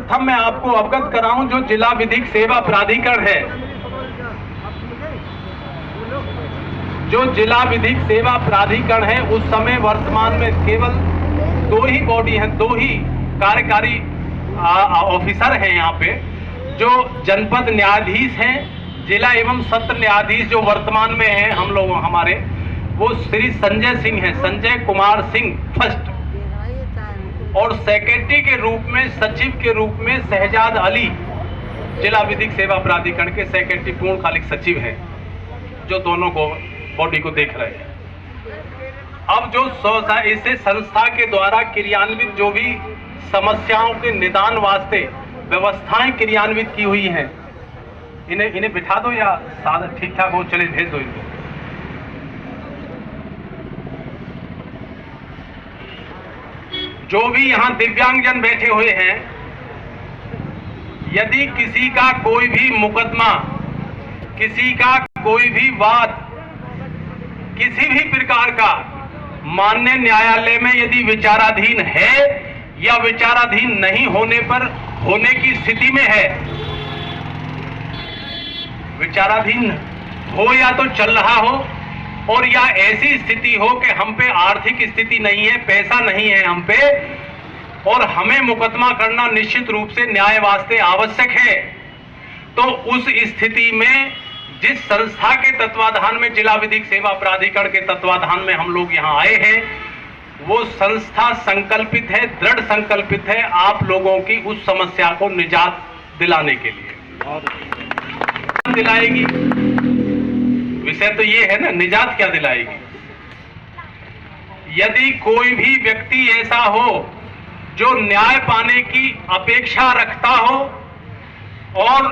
सर्वप्रथम मैं आपको अवगत कराऊं, जो जिला विधिक सेवा प्राधिकरण है, जो जिला विधिक सेवा प्राधिकरण है, उस समय वर्तमान में केवल दो ही बॉडी हैं, दो ही कार्यकारी ऑफिसर हैं यहाँ पे, जो जनपद न्यायाधीश हैं, जिला एवं सत्र न्यायाधीश जो वर्तमान में हैं हम लोग हमारे, वो श्री संजय सिंह हैं, संजय कुमार सिंह फर्स्ट, और सेक्रेटरी के रूप में, सचिव के रूप में शहजाद अली जिला विधिक सेवा प्राधिकरण के सेक्रेटरी पूर्णकालिक सचिव हैं, जो दोनों को बॉडी को देख रहे हैं। अब जो इसे संस्था के द्वारा क्रियान्वित जो भी समस्याओं के निदान वास्ते व्यवस्थाएं क्रियान्वित की हुई हैं, इन्हें बिठा दो या सादा ठीक ठाक हो, चले भेज दो इनको। जो भी यहाँ दिव्यांगजन बैठे हुए हैं, यदि किसी का कोई भी मुकदमा, किसी का कोई भी वाद, किसी भी प्रकार का माननीय न्यायालय में यदि विचाराधीन है या विचाराधीन नहीं होने पर होने की स्थिति में है, विचाराधीन हो या तो चल रहा हो, और या ऐसी स्थिति हो कि हम पे आर्थिक स्थिति नहीं है, पैसा नहीं है हम पे, और हमें मुकदमा करना निश्चित रूप से न्याय वास्ते आवश्यक है, तो उस स्थिति में जिस संस्था के तत्वाधान में, जिला विधिक सेवा प्राधिकरण के तत्वाधान में हम लोग यहाँ आए हैं, वो संस्था संकल्पित है, दृढ़ संकल्पित है आप लोगों की उस समस्या को निजात दिलाने के लिए। दिलाएगी, विषय तो ये है ना, निजात क्या दिलाएगी। यदि कोई भी व्यक्ति ऐसा हो जो न्याय पाने की अपेक्षा रखता हो और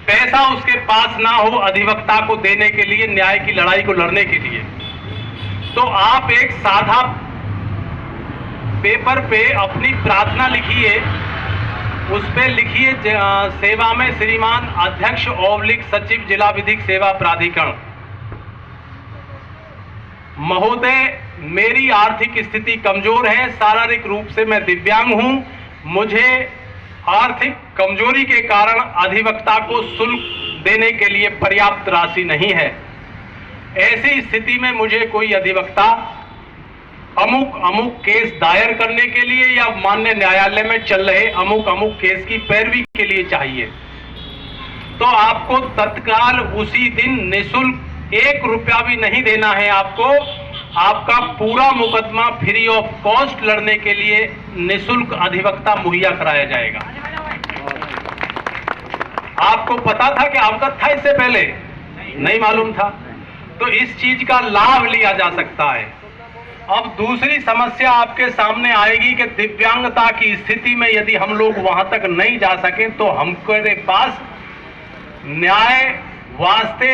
पैसा उसके पास ना हो अधिवक्ता को देने के लिए, न्याय की लड़ाई को लड़ने के लिए, तो आप एक साधा पेपर पे अपनी प्रार्थना लिखिए, उस पे लिखिए सेवा में श्रीमान अध्यक्ष / सचिव जिला विधिक सेवा प्राधिकरण महोदय, मेरी आर्थिक स्थिति कमजोर है, शारीरिक रूप से मैं दिव्यांग हूं, मुझे आर्थिक कमजोरी के कारण अधिवक्ता को शुल्क देने के लिए पर्याप्त राशि नहीं है। ऐसी स्थिति में मुझे कोई अधिवक्ता अमुक केस दायर करने के लिए या माननीय न्यायालय में चल रहे अमुक केस की पैरवी के लिए चाहिए, तो आपको तत्काल उसी दिन निःशुल्क 1 रुपया भी नहीं देना है। आपका पूरा मुकदमा फ्री ऑफ कॉस्ट लड़ने के लिए निःशुल्क अधिवक्ता मुहैया कराया जाएगा। आपको पता था कि अवगत था इससे पहले? नहीं मालूम था, तो इस चीज का लाभ लिया जा सकता है। अब दूसरी समस्या आपके सामने आएगी कि दिव्यांगता की स्थिति में यदि हम लोग वहां तक नहीं जा सके तो हमारे पास न्याय वास्ते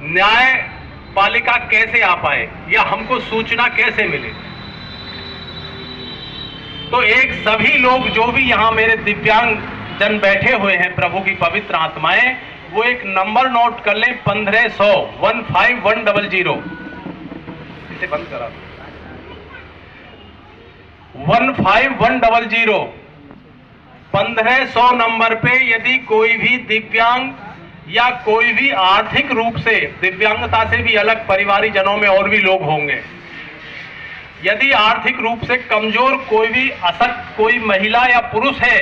न्यायपालिका कैसे आ पाए या हमको सूचना कैसे मिले। तो एक सभी लोग जो भी यहाँ मेरे दिव्यांग जन बैठे हुए हैं, प्रभु की पवित्र आत्माएं, वो एक नंबर नोट कर लें, 1500 15100। इसे बंद करा, 15100 1500 नंबर पे यदि कोई भी दिव्यांग या कोई भी आर्थिक रूप से, दिव्यांगता से भी अलग परिवारी जनों में और भी लोग होंगे, यदि आर्थिक रूप से कमजोर कोई भी अशक्त कोई महिला या पुरुष है,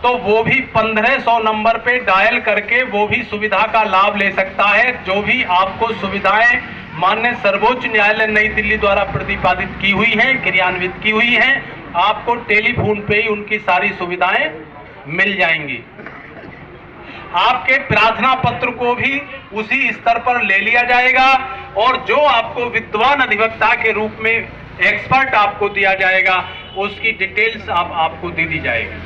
तो वो भी 1500 नंबर पे डायल करके वो भी सुविधा का लाभ ले सकता है। जो भी आपको सुविधाएं माननीय सर्वोच्च न्यायालय नई दिल्ली द्वारा प्रतिपादित की हुई हैं, क्रियान्वित की हुई हैं, आपको टेलीफोन पे ही उनकी सारी सुविधाएं मिल जाएंगी। आपके प्रार्थना पत्र को भी उसी स्तर पर ले लिया जाएगा और जो आपको विद्वान अधिवक्ता के रूप में एक्सपर्ट आपको दिया जाएगा, उसकी डिटेल्स आपको दे दी जाएगी।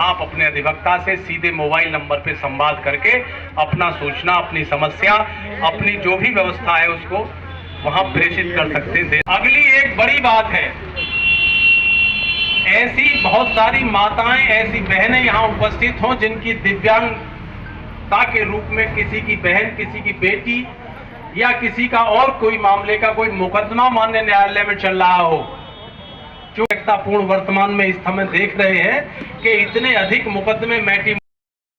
आप अपने अधिवक्ता से सीधे मोबाइल नंबर पे संवाद करके अपना सूचना, अपनी समस्या, अपनी जो भी व्यवस्था है उसको वहां प्रेषित कर सकते हैं। अगली एक बड़ी बात है, ऐसी बहुत सारी माताएं, ऐसी बहनें यहाँ उपस्थित हों जिनकी दिव्यांगता के रूप में किसी की बहन, किसी की बेटी या किसी का और कोई मामले का कोई मुकदमा माननीय न्यायालय में चल रहा हो, पूर्ण वर्तमान में इस समय देख रहे हैं कि इतने अधिक मुकदमे मैट्रिमोनी